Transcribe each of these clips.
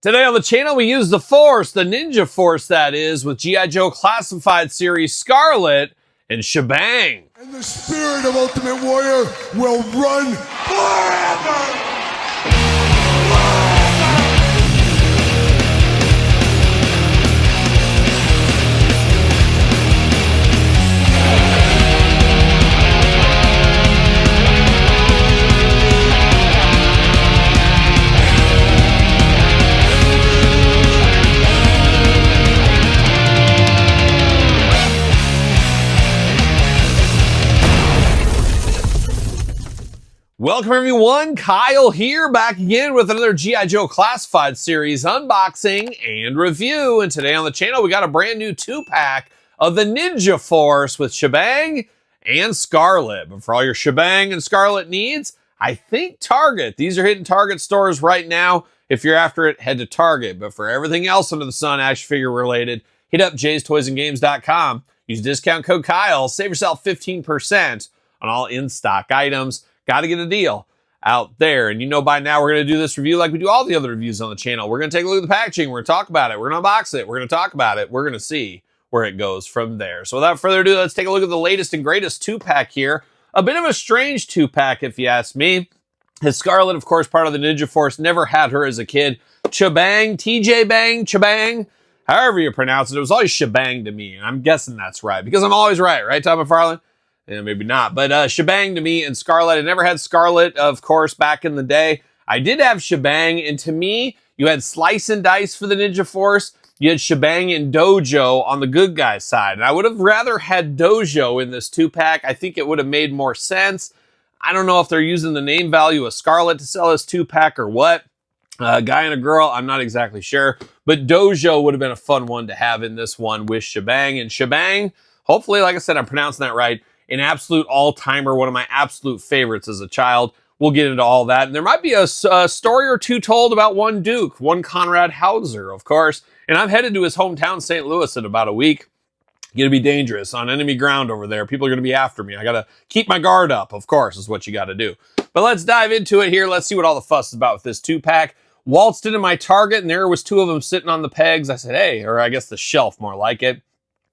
Today on the channel, we use the Force, the Ninja Force that is, with G.I. Joe Classified Series Scarlet and Shebang. And the spirit of Ultimate Warrior will run forever! Welcome everyone, Kyle here, back again with another G.I. Joe Classified Series unboxing and review. And today on the channel, we got a brand new 2-pack of the Ninja Force with Shebang and Scarlet. But for all your Shebang and Scarlet needs, I think Target. These are hitting Target stores right now. If you're after it, head to Target. But for everything else under the sun, action figure related, hit up jaystoysandgames.com. Use discount code Kyle, save yourself 15% on all in-stock items. Got to get a deal out there. And you know by now we're going to do this review like we do all the other reviews on the channel. We're going to take a look at the packaging. We're going to talk about it. We're going to unbox it. We're going to talk about it. We're going to see where it goes from there. So without further ado, let's take a look at the latest and greatest 2-pack here. A bit of a strange 2-pack if you ask me. His Scarlet, of course, part of the Ninja Force. Never had her as a kid. Shebang, TJ Bang, Shebang. However you pronounce it, it was always Shebang to me. And I'm guessing that's right because I'm always right, Tom McFarlane? Yeah, maybe not, but Shebang to me and Scarlet. I never had Scarlet, of course, back in the day. I did have Shebang, and to me, you had Slice and Dice for the Ninja Force. You had Shebang and Dojo on the good guy side. And I would have rather had Dojo in this 2-pack. I think it would have made more sense. I don't know if they're using the name value of Scarlet to sell this 2-pack or what. Guy and a girl, I'm not exactly sure. But Dojo would have been a fun one to have in this one with Shebang. And Shebang, hopefully, like I said, I'm pronouncing that right, an absolute all-timer, one of my absolute favorites as a child. We'll get into all that. And there might be a story or two told about one Duke, one Conrad Hauser, of course. And I'm headed to his hometown, St. Louis, in about a week. Going to be dangerous on enemy ground over there. People are going to be after me. I got to keep my guard up, of course, is what you got to do. But let's dive into it here. Let's see what all the fuss is about with this 2-pack. Waltzed into my Target, and there was 2 of them sitting on the pegs. I said, hey, or I guess the shelf, more like it.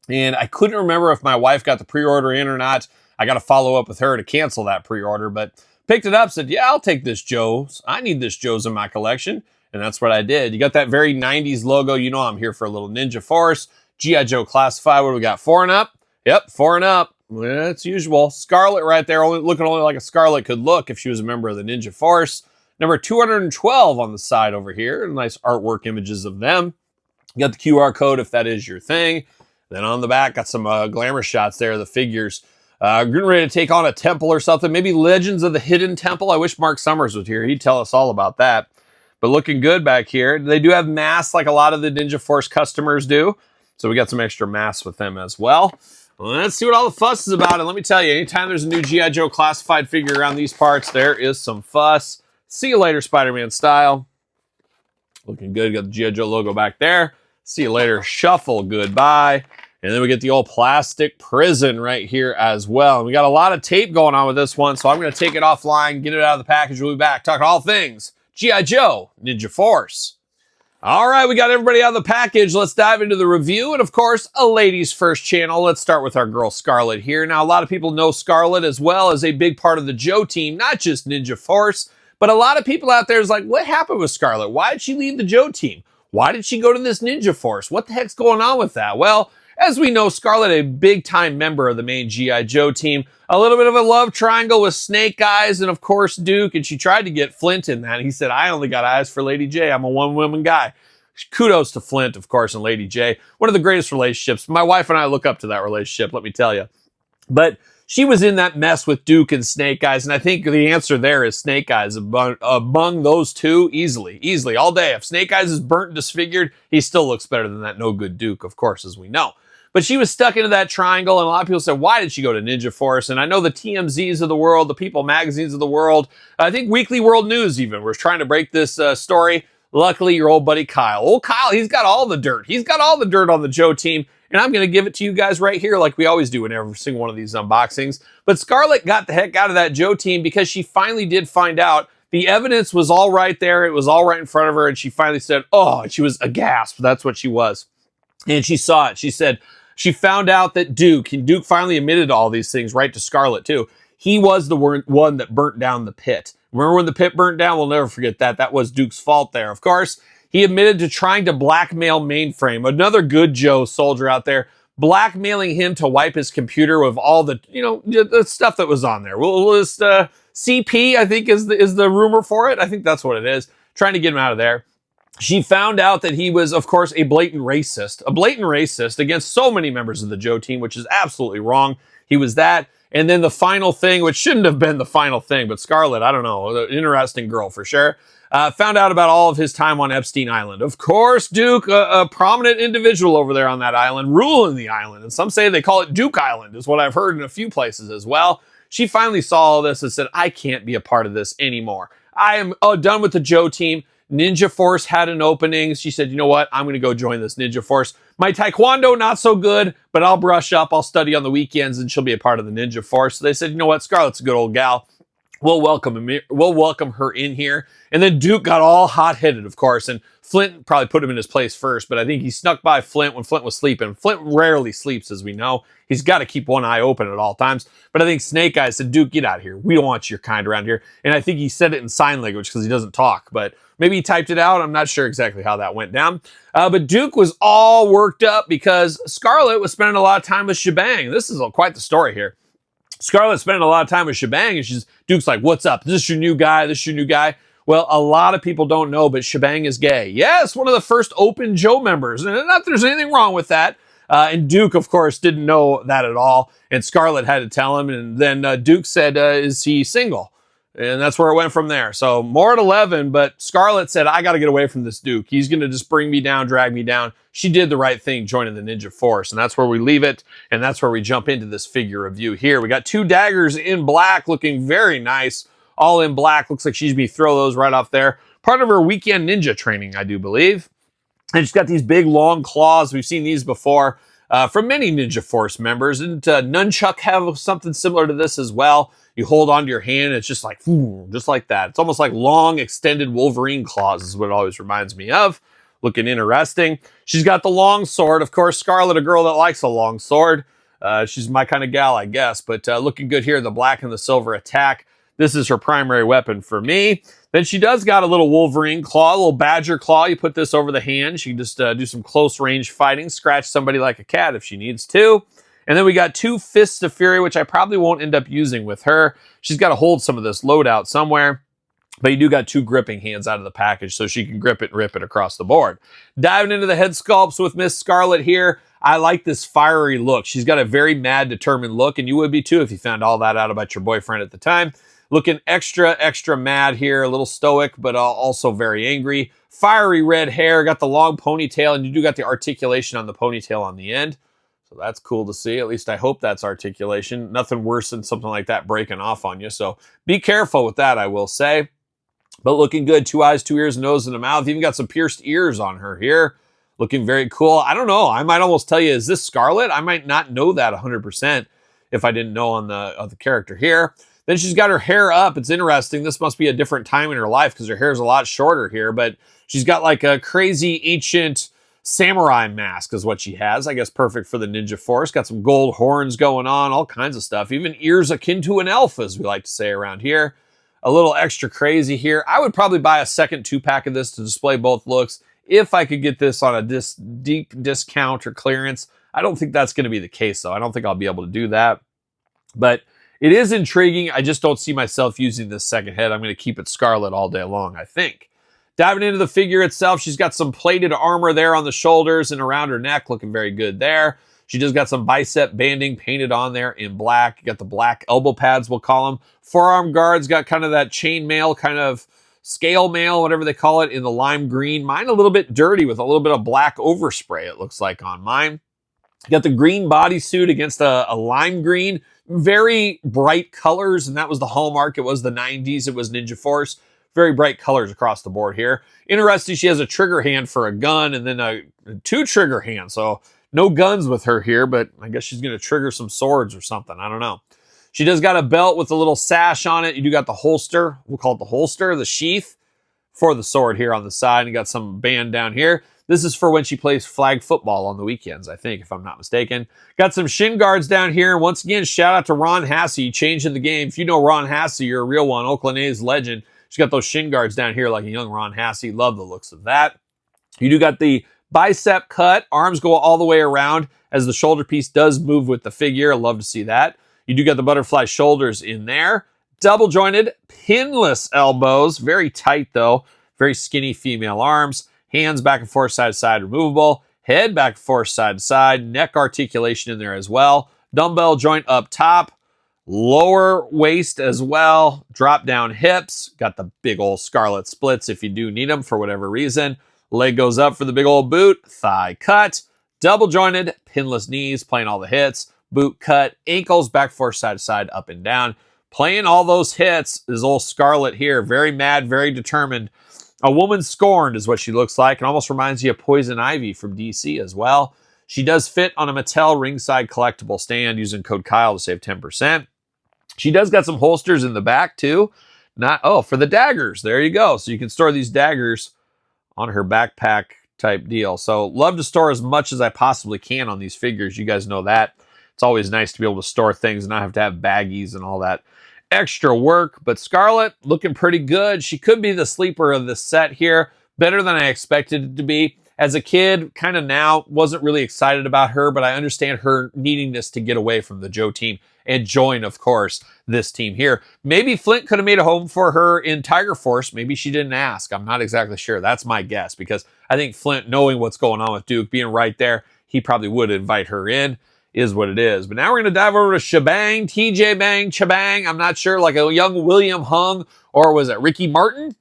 And I couldn't remember if my wife got the pre-order in or not. I got to follow up with her to cancel that pre-order, but picked it up, said, yeah, I'll take this Joe's. I need this Joe's in my collection. And that's what I did. You got that very 90s logo. You know I'm here for a little Ninja Force. G.I. Joe Classified. What do we got? 4 and up? Yep, 4 and up. Well, it's usual. Scarlet right there. Looking only like a Scarlet could look if she was a member of the Ninja Force. Number 212 on the side over here. Nice artwork images of them. You got the QR code if that is your thing. Then on the back, got some glamour shots there, the figures. Getting ready to take on a temple or something. Maybe Legends of the Hidden Temple. I wish Mark Summers was here. He'd tell us all about that. But looking good back here. They do have masks like a lot of the Ninja Force customers do. So we got some extra masks with them as well. Let's see what all the fuss is about. And let me tell you, anytime there's a new G.I. Joe Classified figure around these parts, there is some fuss. See you later, Spider-Man style. Looking good. Got the G.I. Joe logo back there. See you later, Shuffle, goodbye. And then we get the old plastic prison right here as well. And we got a lot of tape going on with this one, so I'm going to take it offline, get it out of the package. We'll be back talking all things G.I. Joe Ninja Force. All right, we got everybody out of the package. Let's dive into the review. And of course, a ladies first channel. Let's start with our girl Scarlet here. Now, a lot of people know Scarlet as well as a big part of the Joe team, not just Ninja Force, but a lot of people out there is like, what happened with Scarlet? Why did she leave the Joe team? Why did she go to this Ninja Force? What the heck's going on with that? Well, as we know, Scarlet, a big-time member of the main G.I. Joe team. A little bit of a love triangle with Snake Eyes and, of course, Duke. And she tried to get Flint in that. He said, I only got eyes for Lady J. I'm a one-woman guy. Kudos to Flint, of course, and Lady J. One of the greatest relationships. My wife and I look up to that relationship, let me tell you. But she was in that mess with Duke and Snake Eyes, and I think the answer there is Snake Eyes. Among those two, easily, all day. If Snake Eyes is burnt and disfigured, he still looks better than that no-good Duke, of course, as we know. But she was stuck into that triangle, and a lot of people said, why did she go to Ninja Force? And I know the TMZs of the world, the People magazines of the world, I think Weekly World News even, was trying to break this story. Luckily, your old buddy Kyle. Old Kyle, he's got all the dirt. He's got all the dirt on the Joe team. And I'm going to give it to you guys right here like we always do in every single one of these unboxings. But Scarlet got the heck out of that Joe team because she finally did find out The evidence was all right there. It was all right in front of her. And she finally said, oh, and she was aghast. That's what she was. And she saw it. She said she found out that Duke finally admitted all these things, right, to Scarlet too. He was the one that burnt down the pit. Remember when the pit burnt down? We'll never forget that. That was Duke's fault there. Of course, he admitted to trying to blackmail Mainframe, another good Joe soldier out there, blackmailing him to wipe his computer with all the, the stuff that was on there. We'll just, CP, I think is the rumor for it. I think that's what it is. Trying to get him out of there. She found out that he was, of course, a blatant racist against so many members of the Joe team, which is absolutely wrong. He was that. And then the final thing, which shouldn't have been the final thing, but Scarlet, I don't know, interesting girl for sure, found out about all of his time on Epstein Island. Of course, Duke, a prominent individual over there on that island, ruling the island. And some say they call it Duke Island, is what I've heard in a few places as well. She finally saw all this and said, I can't be a part of this anymore. I am done with the Joe team. Ninja Force had an opening. She said, you know what? I'm going to go join this Ninja Force. My Taekwondo, not so good, but I'll brush up. I'll study on the weekends and she'll be a part of the Ninja Force. So they said, you know what? Scarlet's a good old gal. We'll welcome her in here. And then Duke got all hot-headed, of course, and Flint probably put him in his place first, but I think he snuck by Flint when Flint was sleeping. Flint rarely sleeps, as we know. He's got to keep one eye open at all times. But I think Snake Eyes said, Duke, get out of here. We don't want your kind around here. And I think he said it in sign language because he doesn't talk, but maybe he typed it out. I'm not sure exactly how that went down. But Duke was all worked up because Scarlet was spending a lot of time with Shebang. This is quite the story here. Scarlet's spending a lot of time with Shebang, and Duke's like, what's up? This is your new guy. This is your new guy. Well, a lot of people don't know, but Shebang is gay. Yes, one of the first open Joe members. And not that there's anything wrong with that. And Duke, of course, didn't know that at all. And Scarlet had to tell him. And then Duke said, is he single? And that's where it went from there. So more at 11, but Scarlet said, I got to get away from this Duke. He's going to just bring me down, drag me down. She did the right thing, joining the Ninja Force. And that's where we leave it. And that's where we jump into this figure review here. We got 2 daggers in black, looking very nice. All in black. Looks like she's going to throw those right off there. Part of her weekend ninja training, I do believe. And she's got these big, long claws. We've seen these before from many Ninja Force members. And Nunchuck have something similar to this as well. You hold onto your hand, it's just like that. It's almost like long, extended Wolverine claws is what it always reminds me of. Looking interesting. She's got the long sword. Of course, Scarlet, a girl that likes a long sword. She's my kind of gal, I guess. But looking good here, the black and the silver attack. This is her primary weapon for me. Then she does got a little Wolverine claw, a little badger claw. You put this over the hand. She can just do some close range fighting, scratch somebody like a cat if she needs to. And then we got 2 Fists of Fury, which I probably won't end up using with her. She's got to hold some of this loadout somewhere. But you do got 2 gripping hands out of the package, so she can grip it and rip it across the board. Diving into the head sculpts with Miss Scarlet here. I like this fiery look. She's got a very mad, determined look, and you would be too if you found all that out about your boyfriend at the time. Looking extra, extra mad here, a little stoic, but also very angry. Fiery red hair, got the long ponytail, and you do got the articulation on the ponytail on the end. So that's cool to see. At least I hope that's articulation. Nothing worse than something like that breaking off on you. So be careful with that, I will say. But looking good. 2 eyes, 2 ears, a nose, and a mouth. Even got some pierced ears on her here. Looking very cool. I don't know. I might almost tell you, is this Scarlet? I might not know that 100% if I didn't know on the character here. Then she's got her hair up. It's interesting. This must be a different time in her life because her hair is a lot shorter here. But she's got like a crazy ancient samurai mask is what she has. I guess perfect for the Ninja Force. Got some gold horns going on, all kinds of stuff. Even ears akin to an elf, as we like to say around here. A little extra crazy here. I would probably buy a second 2-pack of this to display both looks if I could get this on a deep discount or clearance. I don't think that's going to be the case, though. I don't think I'll be able to do that. But it is intriguing. I just don't see myself using this second head. I'm going to keep it Scarlet all day long, I think. Diving into the figure itself, she's got some plated armor there on the shoulders and around her neck, looking very good there. She just got some bicep banding painted on there in black. You got the black elbow pads, we'll call them. Forearm guards got kind of that chain mail, kind of scale mail, whatever they call it, in the lime green. Mine a little bit dirty with a little bit of black overspray, it looks like on mine. You got the green bodysuit against a lime green. Very bright colors, and that was the hallmark. It was the 90s. It was Ninja Force. Very bright colors across the board here. Interesting, she has a trigger hand for a gun and then 2 trigger hands. So no guns with her here, but I guess she's going to trigger some swords or something. I don't know. She does got a belt with a little sash on it. You do got the holster. We'll call it the holster, the sheath for the sword here on the side. You got some band down here. This is for when she plays flag football on the weekends, I think, if I'm not mistaken. Got some shin guards down here. Once again, shout out to Ron Hassey, changing the game. If you know Ron Hassey, you're a real one. Oakland A's legend. She's got those shin guards down here like a young Ron Hassey. Love the looks of that. You do got the bicep cut. Arms go all the way around as the shoulder piece does move with the figure. I love to see that. You do got the butterfly shoulders in there. Double jointed, pinless elbows. Very tight though. Very skinny female arms. Hands back and forth, side to side, removable. Head back and forth, side to side. Neck articulation in there as well. Dumbbell joint up top. Lower waist as well. Drop down hips. Got the big old Scarlet splits if you do need them for whatever reason. Leg goes up for the big old boot. Thigh cut. Double jointed, pinless knees, playing all the hits. Boot cut, ankles back, forth, side to side, up and down. Playing all those hits is old Scarlet here. Very mad, very determined. A woman scorned is what she looks like. It almost reminds you of Poison Ivy from DC as well. She does fit on a Mattel ringside collectible stand using code Kyle to save 10%. She does got some holsters in the back too. For the daggers. There you go. So you can store these daggers on her backpack type deal. So love to store as much as I possibly can on these figures. You guys know that. It's always nice to be able to store things and not have to have baggies and all that extra work. But Scarlet looking pretty good. She could be the sleeper of the set here. Better than I expected it to be. As a kid, kind of now, wasn't really excited about her, but I understand her needing this to get away from the Joe team and join, of course, this team here. Maybe Flint could have made a home for her in Tiger Force. Maybe she didn't ask. I'm not exactly sure. That's my guess, because I think Flint, knowing what's going on with Duke, being right there, he probably would invite her in. Is what it is. But now we're going to dive over to Shebang, TJ Bang, Shebang. I'm not sure, like a young William Hung, or was it Ricky Martin?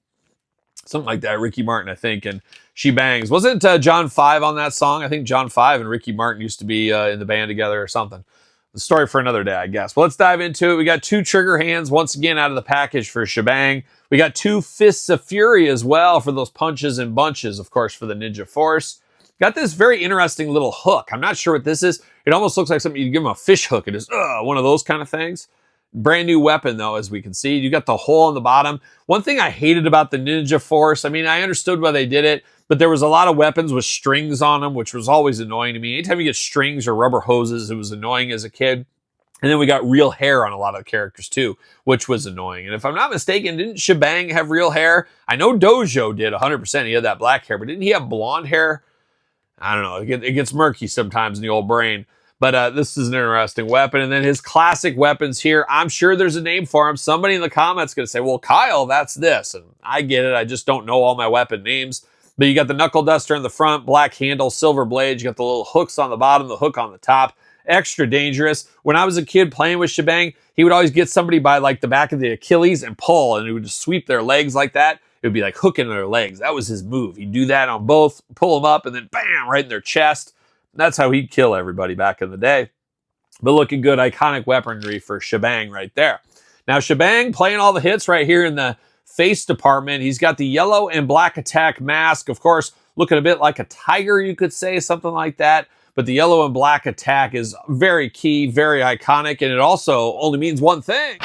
Something like that, Ricky Martin, I think, and She Bangs. Wasn't John 5 on that song? I think John 5 and Ricky Martin used to be in the band together or something. The story for another day, I guess. But let's dive into it. We got 2 trigger hands once again out of the package for Shebang. We got 2 fists of fury as well for those punches and bunches, of course, for the Ninja Force. Got this very interesting little hook. I'm not sure what this is. It almost looks like something you'd give him a fish hook. It is one of those kind of things. Brand new weapon, though, as we can see. You got the hole on the bottom. One thing I hated about the Ninja Force, I mean, I understood why they did it, but there was a lot of weapons with strings on them, which was always annoying to me. Anytime you get strings or rubber hoses, it was annoying as a kid. And then we got real hair on a lot of the characters, too, which was annoying. And if I'm not mistaken, didn't Shebang have real hair? I know Dojo did 100%. He had that black hair, but didn't he have blonde hair? I don't know. It gets murky sometimes in the old brain. But this is an interesting weapon. And then his classic weapons here, I'm sure there's a name for him. Somebody in the comments is going to say, well, Kyle, that's this. And I get it. I just don't know all my weapon names. But you got the knuckle duster in the front, black handle, silver blades. You got the little hooks on the bottom, the hook on the top. Extra dangerous. When I was a kid playing with Shebang, he would always get somebody by like the back of the Achilles and pull, and he would just sweep their legs like that. It would be like hooking their legs. That was his move. He'd do that on both, pull them up, and then bam, right in their chest. That's how he'd kill everybody back in the day. But looking good, iconic weaponry for Shebang right there. Now, Shebang playing all the hits right here in the face department. He's got the yellow and black attack mask. Of course, looking a bit like a tiger, you could say, something like that. But the yellow and black attack is very key, very iconic, and it also only means one thing.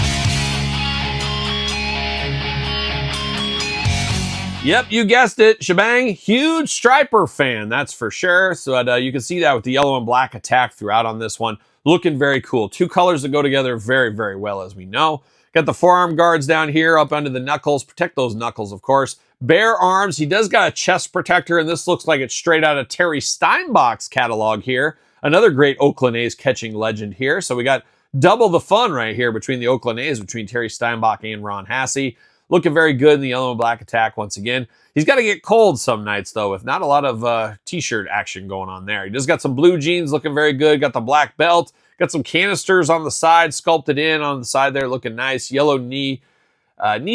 Yep, you guessed it. Shebang, huge Striper fan, that's for sure. So you can see that with the yellow and black attack throughout on this one. Looking very cool. 2 colors that go together very, very well, as we know. Got the forearm guards down here up under the knuckles. Protect those knuckles, of course. Bare arms. He does got a chest protector, and this looks like it's straight out of Terry Steinbach's catalog here. Another great Oakland A's catching legend here. So we got double the fun right here between the Oakland A's, between Terry Steinbach and Ron Hassey. Looking very good in the yellow and black attack once again. He's got to get cold some nights, though, with not a lot of t-shirt action going on there. He just got some blue jeans looking very good. Got the black belt. Got some canisters on the side, sculpted in on the side there, looking nice. Yellow knee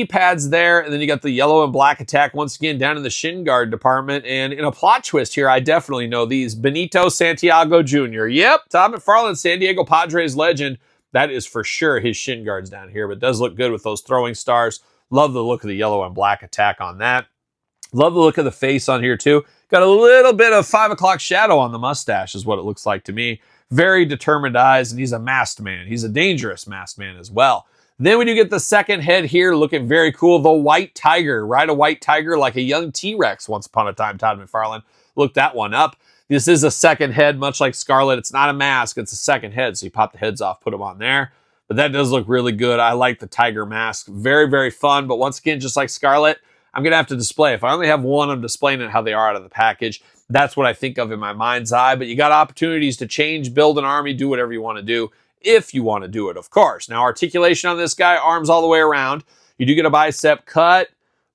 pads there. And then you got the yellow and black attack once again down in the shin guard department. And in a plot twist here, I definitely know these. Benito Santiago Jr. Yep, Todd McFarlane, San Diego Padres legend. That is for sure his shin guards down here, but it does look good with those throwing stars. Love the look of the yellow and black attack on that. Love the look of the face on here too. Got a little bit of 5 o'clock shadow on the mustache is what it looks like to me. Very determined eyes, and he's a masked man. He's a dangerous masked man as well. Then we do get the second head here, looking very cool. The white tiger. Ride a white tiger like a young T-Rex once upon a time, Todd McFarlane. Look that one up. This is a second head, much like Scarlet. It's not a mask, it's a second head. So you pop the heads off, put them on there. But that does look really good. I like the tiger mask. Very, very fun. But once again, just like Scarlet, I'm going to have to display. If I only have one, I'm displaying it how they are out of the package. That's what I think of in my mind's eye. But you got opportunities to change, build an army, do whatever you want to do, if you want to do it, of course. Now, articulation on this guy, arms all the way around. You do get a bicep cut,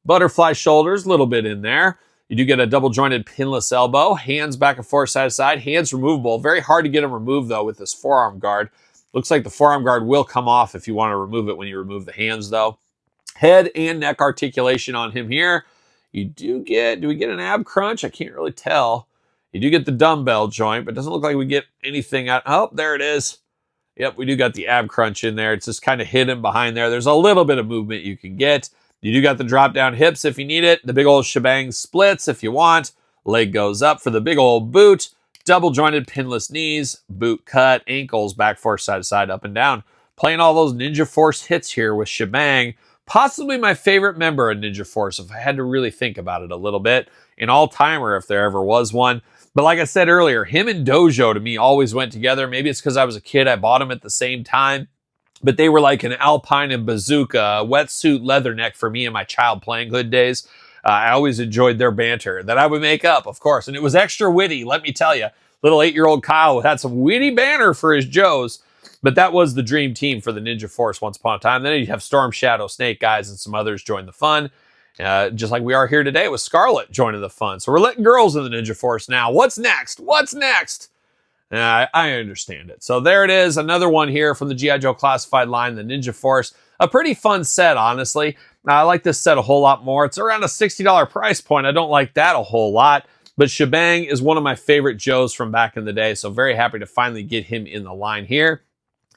butterfly shoulders, a little bit in there. You do get a double-jointed pinless elbow, hands back and forth, side to side, hands removable. Very hard to get them removed, though, with this forearm guard. Looks like the forearm guard will come off if you want to remove it when you remove the hands, though. Head and neck articulation on him here. You do we get an ab crunch? I can't really tell. You do get the dumbbell joint, but it doesn't look like we get anything out. Oh, there it is. Yep, we do got the ab crunch in there. It's just kind of hidden behind there. There's a little bit of movement you can get. You do got the drop down hips if you need it. The big old shebang splits if you want. Leg goes up for the big old boot. Double jointed pinless knees. Boot cut. Ankles back forth, side to side, up and down. Playing all those Ninja Force hits here with Shebang. Possibly my favorite member of Ninja Force if I had to really think about it a little bit. An all-timer if there ever was one. But like I said earlier, him and Dojo to me always went together. Maybe it's because I was a kid. I bought them at the same time. But they were like an Alpine and Bazooka, wetsuit leatherneck for me in my child playing hood days. I always enjoyed their banter that I would make up, of course. And it was extra witty, let me tell you. Little 8-year-old Kyle had some witty banter for his Joes. But that was the dream team for the Ninja Force once upon a time. Then you'd have Storm, Shadow, Snake Guys, and some others join the fun. Just like we are here today with Scarlet joining the fun. So we're letting girls in the Ninja Force now. What's next? What's next? I understand it. So there it is. Another one here from the G.I. Joe Classified line, the Ninja Force. A pretty fun set, honestly. I like this set a whole lot more. It's around a $60 price point. I don't like that a whole lot. But Shebang is one of my favorite Joes from back in the day. So very happy to finally get him in the line here.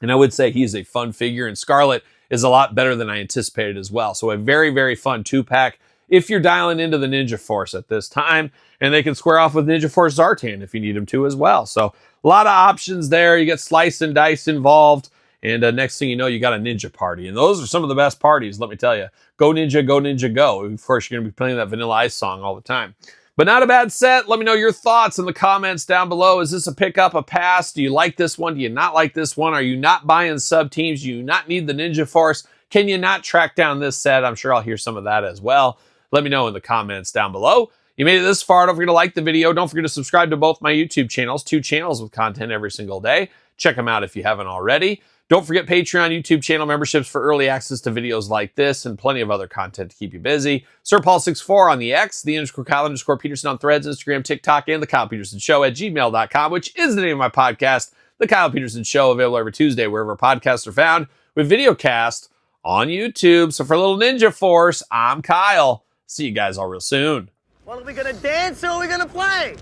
And I would say he's a fun figure. And Scarlet is a lot better than I anticipated as well. So a very, very fun 2-pack if you're dialing into the Ninja Force at this time. And they can square off with Ninja Force Zartan if you need them to as well. So a lot of options there. You get slice and dice involved. And next thing you know, you got a ninja party. And those are some of the best parties, let me tell you. Go Ninja, go Ninja, go. Of course, you're going to be playing that Vanilla Ice song all the time. But not a bad set. Let me know your thoughts in the comments down below. Is this a pickup, a pass? Do you like this one? Do you not like this one? Are you not buying sub-teams? Do you not need the Ninja Force? Can you not track down this set? I'm sure I'll hear some of that as well. Let me know in the comments down below. You made it this far. Don't forget to like the video. Don't forget to subscribe to both my YouTube channels. 2 channels with content every single day. Check them out if you haven't already. Don't forget Patreon, YouTube channel memberships for early access to videos like this and plenty of other content to keep you busy. SirPaul64 on the X, _Kyle_Peterson on Threads, Instagram, TikTok, and TheKylePetersonShow at gmail.com, which is the name of my podcast, The Kyle Peterson Show, available every Tuesday wherever podcasts are found, with videocast on YouTube. So for a little Ninja Force, I'm Kyle. See you guys all real soon. Well, are we gonna dance or are we gonna play?